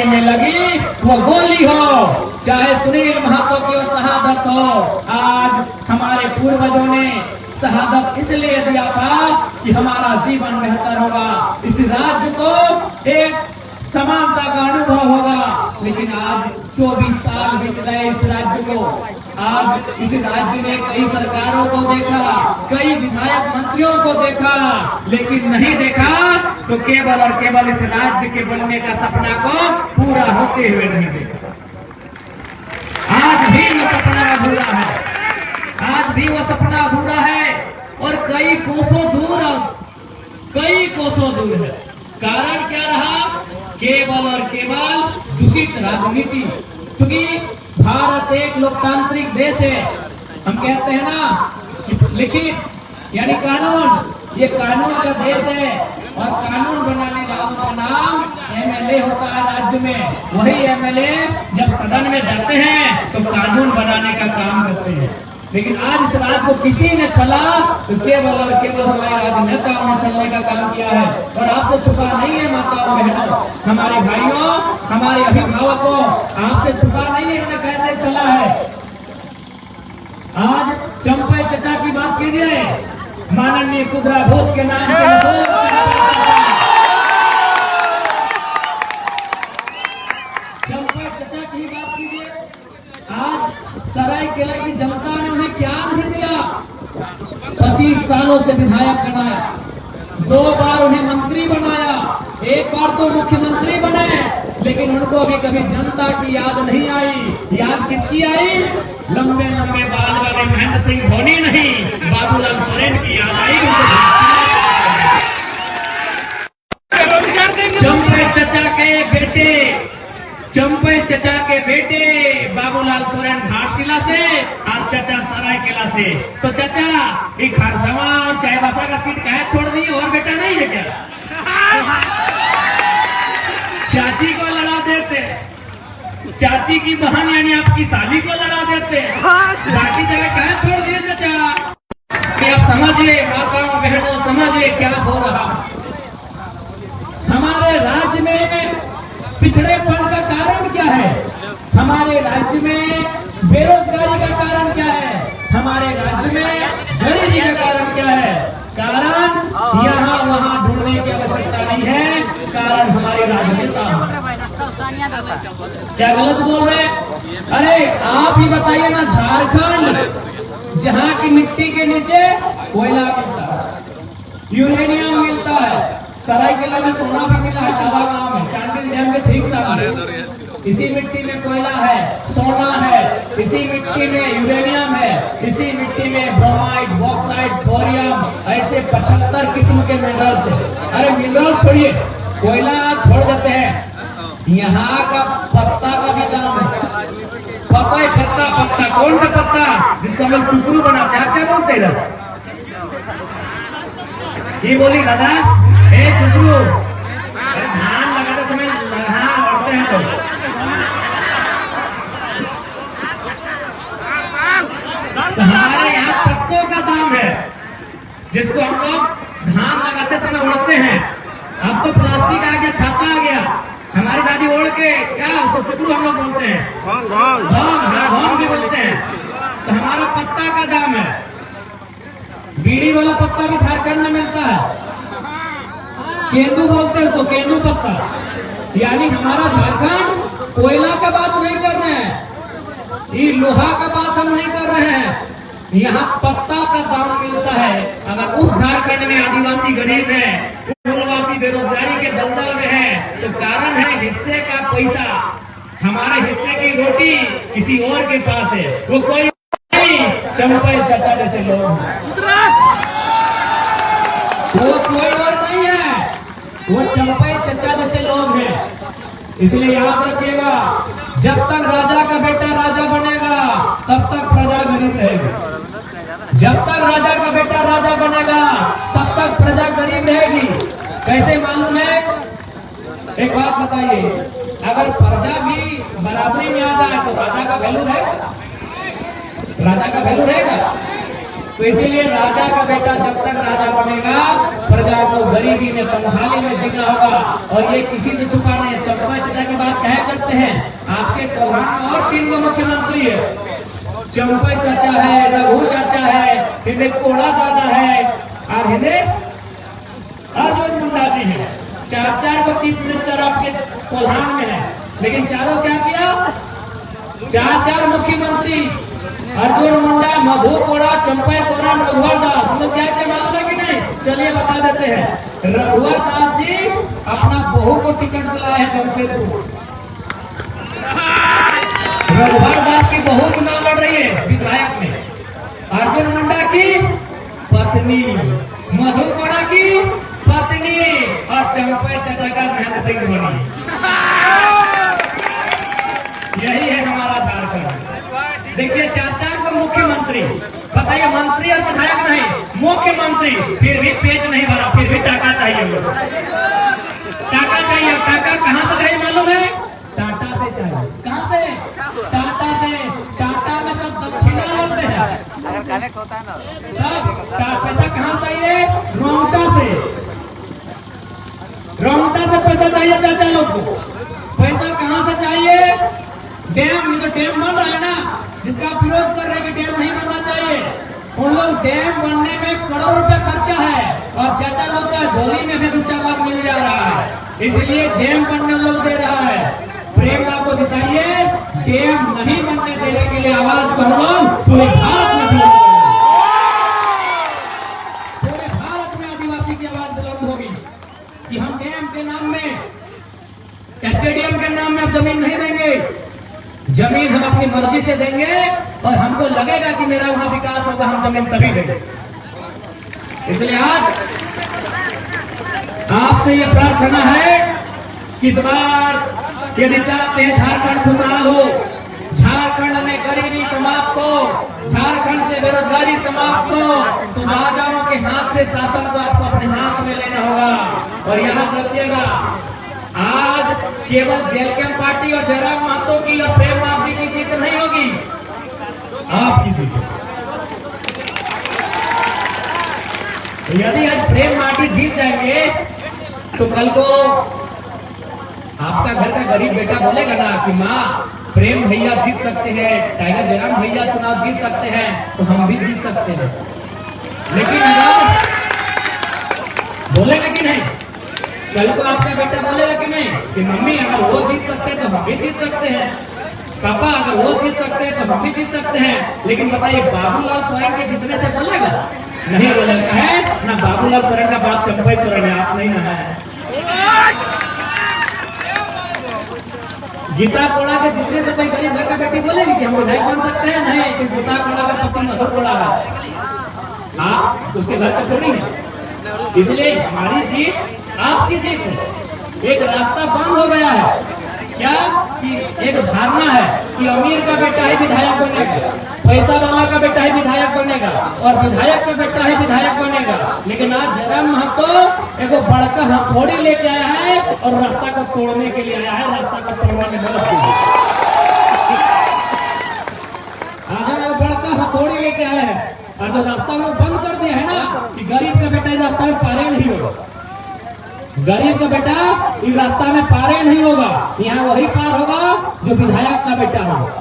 में लगी वो गोली हो, चाहे सुनील महतो की वो शहादत हो। आज हमारे पूर्वजों ने शहादत इसलिए दिया था कि हमारा जीवन बेहतर होगा, इस राज्य को एक समानता का अनुभव होगा। लेकिन आज 24 साल बीत गए इस राज्य को। आज इस राज्य ने कई सरकारों को देखा, कई विधायक मंत्रियों को देखा, लेकिन नहीं देखा तो केवल और केवल इस राज्य के बनने का सपना को पूरा होते हुए नहीं देखा। आज भी वो सपना अधूरा है, आज भी वो सपना अधूरा है और कई कोसों दूर है। कारण क्या रहा? केवल और केवल दूषित राजनीति। क्योंकि भारत एक लोकतांत्रिक देश है, हम कहते हैं ना कि लिखित यानी कानून, ये कानून का देश है और कानून बनाने वालों का नाम एमएलए होता है राज्य में। वही एमएलए जब सदन में जाते हैं तो कानून बनाने का काम करते हैं। लेकिन आज इस राज्य को किसी ने चला तो केवल और केवल हमारे राजनेताओं ने चलने का काम किया है। और आपसे छुपा नहीं है माताओं बहनों, हमारे भाइयों, हमारे अभिभावकों, आपसे छुपा नहीं है इन्हें कैसे चला है। आज चंपे चचा की बात कीजिए, माननीय कुदरा भूत के नाम से चंपे चचा की बात कीजिए। आज सरायकेला की जनता ने उन्हें क्या नहीं दिया? 25 सालों से विधायक बनाया, 2 बार उन्हें मंत्री बनाया, 1 बार तो मुख्यमंत्री बने, लेकिन उनको अभी कभी जनता की याद नहीं आई। याद किसकी आई? लंबे लंबे बाल वाले महेंद्र सिंह धोनी नहीं, बाबूलाल सोरेन की याद आई। चंपे चचा के बेटे बाबूलाल सोरेन घाटशिला से और चचा सरायकेला से। तो चचा ये खरसवा और चाईबासा का सीट कहे छोड़ दी, और बेटा नहीं है क्या? चाची को लड़ा देते, चाची की बहन यानी आपकी साली को लड़ा देते, बाकी जगह कहे छोड़ दिए चचा? कि आप समझिए माताओं बहनों, समझिए क्या हो रहा। हमारे राज्य में पिछड़ेपन का कारण क्या है? हमारे राज्य में बेरोजगारी का कारण क्या है? हमारे राज्य में गरीबी का कारण क्या है? कारण यहाँ वहाँ ढूंढने की आवश्यकता नहीं है, कारण हमारे राजनेता। क्या गलत बोल रहे? अरे आप ही बताइए ना, झारखंड जहाँ की मिट्टी के नीचे कोयला मिलता है, यूरेनियम मिलता है, सरायकेला में सोना भी मिला है, दवा गांव में चांडिल डैम के ठीक सामने। इसी मिट्टी में कोयला है, सोना है, इसी मिट्टी में यूरेनियम है, इसी मिट्टी में ब्रोमाइड, बॉक्साइट, थोरियम, ऐसे 75 किस्म के मिनरल्स है। अरे मिनरल छोड़िए, कोयला छोड़ देते हैं। यहाँ का पत्ता का भी दाम है। पता है? पत्ता कौन सा पत्ता? जिसको हम लोग चुकरू बनाते हैं, क्या बोलते हैं? ये बोली दादा चुकरू, धान लगाते समय लड़ते हैं तो हमारे यहाँ पत्तों का दाम है, जिसको हम लोग धान लगाते समय उड़ते हैं। अब तो प्लास्टिक आ गया, छाता आ गया, हमारी दादी ओढ़ के क्या उसको चुकरू हम लोग बोलते हैं, घाम भी बोलते हैं। तो हमारा पत्ता का दाम है। बीड़ी वाला पत्ता भी झारखंड में मिलता है, केंदू बोलते हैं उसको, केंदू पत्ता। यानी हमारा झारखंड कोयला का बात नहीं कर रहे हैं, ये लोहा का बात हम नहीं कर रहे हैं, यहाँ पत्ता का दाम मिलता है। अगर उस झारखंड में आदिवासी गरीब है, पूर्ववासी बेरोजगारी के दलदल में है, तो कारण है हिस्से का पैसा, हमारे हिस्से की रोटी किसी और के पास है। वो कोई नहीं, चंपे चचा जैसे लोग हैं, वो कोई और नहीं है, वो चंपे चचा जैसे लोग हैं। इसलिए याद रखिएगा, जब तक राजा का बेटा राजा बनेगा तब तक प्रजा गरीब रहेगी। जब तक राजा का बेटा राजा बनेगा तब तक प्रजा गरीब रहेगी। कैसे मालूम है? एक बात बताइए, अगर प्रजा भी बराबरी में आ जाए तो राजा का वैल्यू रहेगा? राजा का वैल्यू रहेगा? तो इसीलिए राजा का बेटा जब तक राजा बनेगा, प्रजा को गरीबी में तंगहाली में जीना होगा। और ये किसी से छुपा नहीं है। चंपा चाचा की बात कह करते हैं, आपके प्रधान और 3 गो मुख्यमंत्री है, चंपा चाचा है, रघु चाचा है, हिंदे कोड़ा दादा है और हिंदे अर्जुन मुंडा जी है। 4 को चीफ मिनिस्टर आपके प्रधान में है, लेकिन चारों क्या किया? 4 मुख्यमंत्री अर्जुन मुंडा, मधु कोड़ा, चंपा सोरेन, रघुवर दास, हम लोग क्या क्या मालूम है कि नहीं? चलिए बता देते हैं। रघुवर दास जी अपना बहू को टिकट दिलाए हैं जमशेदपुर। रघुवर दास की बहू चुनाव लड़ रही है विधायक में। अर्जुन मुंडा की पत्नी, मधु कोड़ा की पत्नी और चंपा चाचा का महेंद्र सिंह धोनी। यही है हमारा झारखंड। देखिए 4 को मुख्यमंत्री, बताइए मंत्री और विधायक नहीं, मुख्यमंत्री, फिर भी पेट नहीं भरा, फिर भी टाका चाहिए। टाका चाहिए। टाका कहाँ से चाहिए मालूम है? टाटा से चाहिए। कहाँ से? टाटा से। टाटा में सब दक्षिणा लेते हैं, सब पैसा कहाँ चाहिए? रोमटा से। रोमटा से पैसा चाहिए चाचा लोग को। पैसा कहाँ से चाहिए? डैम, तो डैम बन रहा है ना, जिसका विरोध कर रहे हैं कि डैम नहीं बनना चाहिए। उन लोग डैम बनने में करोड़ रुपया खर्चा है और चाचा लोग का झोली में भी 2-4 लाख मिल जा रहा है, इसलिए डैम बनने लोग दे रहा है। प्रेमला को जिताइए। डैम नहीं बनने देने के लिए आवाज को हम लोग पूरे भारत में बुलंद करेंगे। पूरे भारत में आदिवासी की आवाज बुलंद होगी कि हम डैम के नाम में, स्टेडियम के नाम में अब जमीन नहीं देंगे। जमीन हम अपनी मर्जी से देंगे और हमको लगेगा कि मेरा वहां विकास होगा, हम जमीन तभी देंगे। इसलिए आज आपसे यह प्रार्थना है कि इस बार यदि चाहते हैं झारखंड खुशहाल हो, झारखंड में गरीबी समाप्त हो, झारखंड से बेरोजगारी समाप्त हो, तो राजाओं के हाथ से शासन को आपको अपने हाथ में लेना होगा। और याद रखिएगा, आज केवल जेलकैम पार्टी और जयराम महतो की और प्रेम माफी की जीत नहीं होगी, आपकी जीत। यदि आज प्रेम माटी जीत जाएंगे तो कल को आपका घर का गरीब बेटा बोलेगा ना कि माँ प्रेम भैया जीत सकते हैं, टाइगर जयराम भैया चुनाव जीत सकते हैं, तो हम भी जीत सकते हैं। लेकिन अगर बोलेगा कि नहीं, कल को आपका बेटा बोलेगा कि नहीं कि मम्मी अगर वो जीत सकते हैं तो हम भी जीत सकते हैं, पापा अगर वो जीत सकते हैं तो हम भी जीत सकते हैं। लेकिन बताइए बाबूलाल सोरेन के जीतने से बोलेगा? नहीं बोलेगा है ना। बाबूलाल सोरेन का बाप चंपा सोरेन है, आप नहीं ना है। गीता कोड़ा के जीतने से कोई गरीब घर का बेटी बोलेगी कि हम विधायक बन सकते हैं? नहीं, कि गीता कोड़ा का पति मधु कोड़ा है, हाँ उसके घर का थोड़ी है। इसलिए हमारी जीत आपकी जीत है। एक रास्ता बंद हो गया है क्या कि एक धारणा है कि अमीर का बेटा ही विधायक बनेगा, पैसा वाला का बेटा ही विधायक बनेगा और विधायक का बेटा ही विधायक बनेगा। लेकिन आज जयराम महतो एक बड़का हथौड़ी लेके आया है और रास्ता को तोड़ने के लिए आया है, रास्ता को तोड़ने में मदद की। आज बड़का हथौड़ी लेके आया है और जो रास्ता में बंद कर दिया है ना कि गरीब का बेटा रास्ता में पारे नहीं होगा, गरीब का बेटा इस रास्ता में पारे नहीं होगा, यहाँ वही पार होगा जो विधायक का बेटा होगा।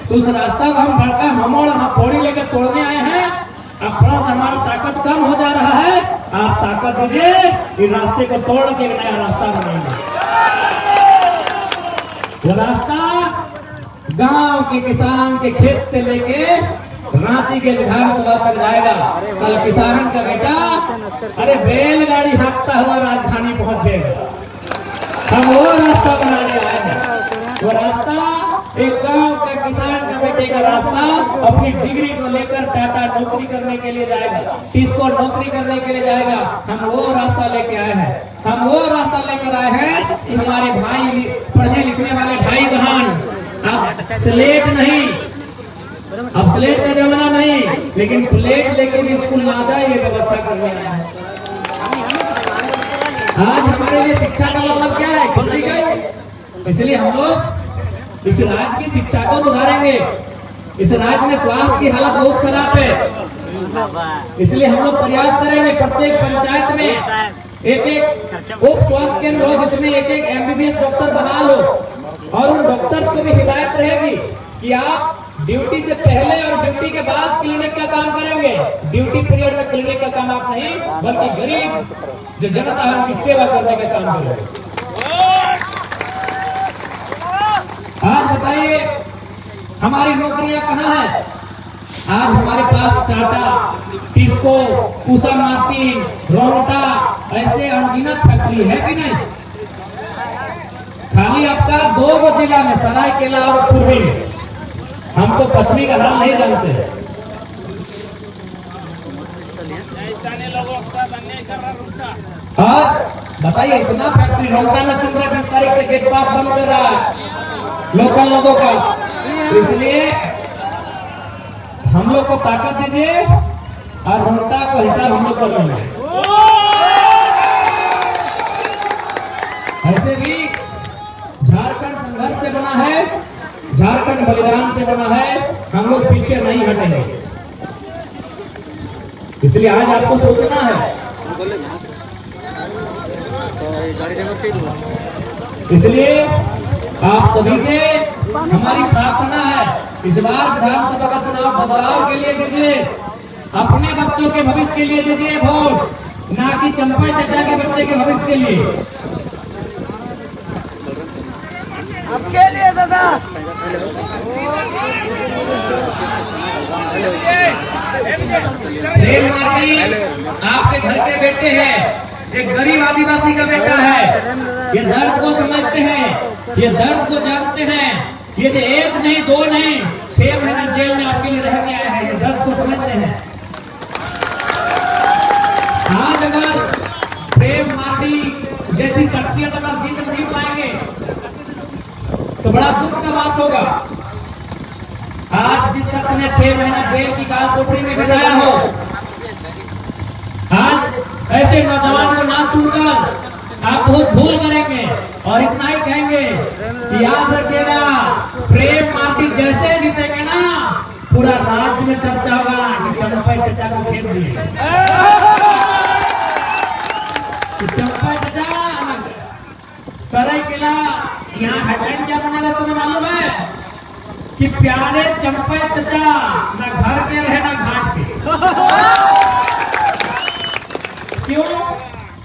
तो उस रास्ता को हम बड़का हमोड़ हथौड़ी लेकर तोड़ने आए हैं। अब थोड़ा सा हमारा ताकत कम हो जा रहा है, आप ताकत दीजिए, इस रास्ते को तोड़ के एक नया रास्ता बनाएंगे। वो रास्ता गांव के किसान के खेत से लेके रांची के विधानसभा तक जाएगा। कल किसान का बेटा अरे बैलगाड़ी हाँकता हुआ राजधानी पहुंचेगा। हम वो रास्ता बनाने आए हैं। वो रास्ता एक गांव के किसान का बेटे का रास्ता अपनी डिग्री को लेकर टाटा नौकरी करने के लिए जाएगा, टिस्को नौकरी करने के लिए जाएगा। हम वो रास्ता लेके आए हैं। हम वो रास्ता लेकर आए हैं कि हमारे भाई पढ़ने लिखने वाले भाई बहन अब स्लेट नहीं, अब स्लेट का जमाना नहीं, लेकिन प्लेट लेके स्कूल ना जाए ये व्यवस्था करने आया है। आज हमारे लिए शिक्षा का मतलब क्या है? खेती का। इसलिए हम लोग इस राज्य की शिक्षा को सुधारेंगे। इस राज्य में स्वास्थ्य की हालत बहुत खराब है। इसलिए हम लोग प्रयास करेंगे प्रत्येक पंचायत में एक उप स्वास्थ्य केंद्र हो जिसमें एक एमबीबीएस डॉक्टर बहाल हो और उन डॉक्टर्स को भी हिदायत रहेगी कि आप ड्यूटी से पहले और ड्यूटी के बाद क्लिनिक का काम करेंगे। ड्यूटी पीरियड में क्लिनिक का काम आप नहीं, बल्कि गरीब जो जनता है उनकी सेवा करने का काम करेंगे। आज बताइए हमारी नौकरियां कहाँ है? आज हमारे पास टाटा, टिस्को, उषा मार्टिन, रोंटा ऐसे अनगिनत फैक्ट्री है कि नहीं? खाली आपका 2 जिला में सरायकेला और पूर्वी में, हम तो पश्चिमी का नाम नहीं जानते। और बताइए इतना फैक्ट्री रोंटा में सुन रहे 20 तारीख से गेट पास बंद कर रहा है लोकल लोगों का। इसलिए हम लोग को ताकत दीजिए और रोंटा को हिसाब हम लोग कर लेंगे। ऐसे भी झारखंड संघर्ष से बना है, झारखंड बलिदान से बना है, हम लोग पीछे नहीं हटेंगे। इसलिए आज आपको सोचना है। इसलिए आप सभी से हमारी प्रार्थना है, इस बार विधानसभा का चुनाव बदलाव के लिए दीजिए, अपने बच्चों के भविष्य के लिए दीजिए वोट, ना कि चंपा चचा के बच्चे के भविष्य के लिए। आपके लिए दादा प्रेम मार्टी आपके घर के बेटे हैं, एक गरीब आदिवासी का बेटा है। ये दर्द को समझते हैं, ये दर्द को जानते हैं। ये जो 1 नहीं 2 नहीं 6 महीना जेल में आपके लिए रह के आए हैं, ये दर्द को समझते हैं। आज अगर प्रेम मार्टी जैसी शख्सियत अगर जीत नहीं पाएंगे तो बड़ा दुख का बात होगा। आज जिस शख्स ने 6 महीना जेल की काल कोठरी में बिताया हो, आज ऐसे नौजवान को ना छूकर आप बहुत भूल करेंगे और इतना ही कहेंगे कि याद रखिएगा प्रेम मार्टी जैसे जीतेंगे ना, पूरा राज्य में चर्चा होगा कि चंपा चचा को खेत दिए। चंपा चचा सरायकेला यहाँ हेडलाइन क्या बनेगा तुम्हें मालूम है कि प्यारे चंपा चचा ना घर के रहे ना घाट के। क्यों?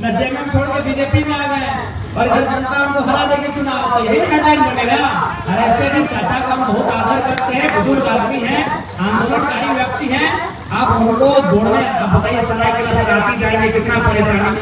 न जेएमएम छोड़ के बीजेपी में आ गए और इधर जनता उनको हरा देके चुनाव, तो यही हेडलाइन बनेगा। और ऐसे भी चाचा का हम बहुत आदर करते हैं, बुजुर्ग आदमी हैं, आंदोलनकारी व्यक्ति हैं, आप उनको जोड़ने। अब बताइए सरायकेला से रांची जाएंगे कितना परेशानी।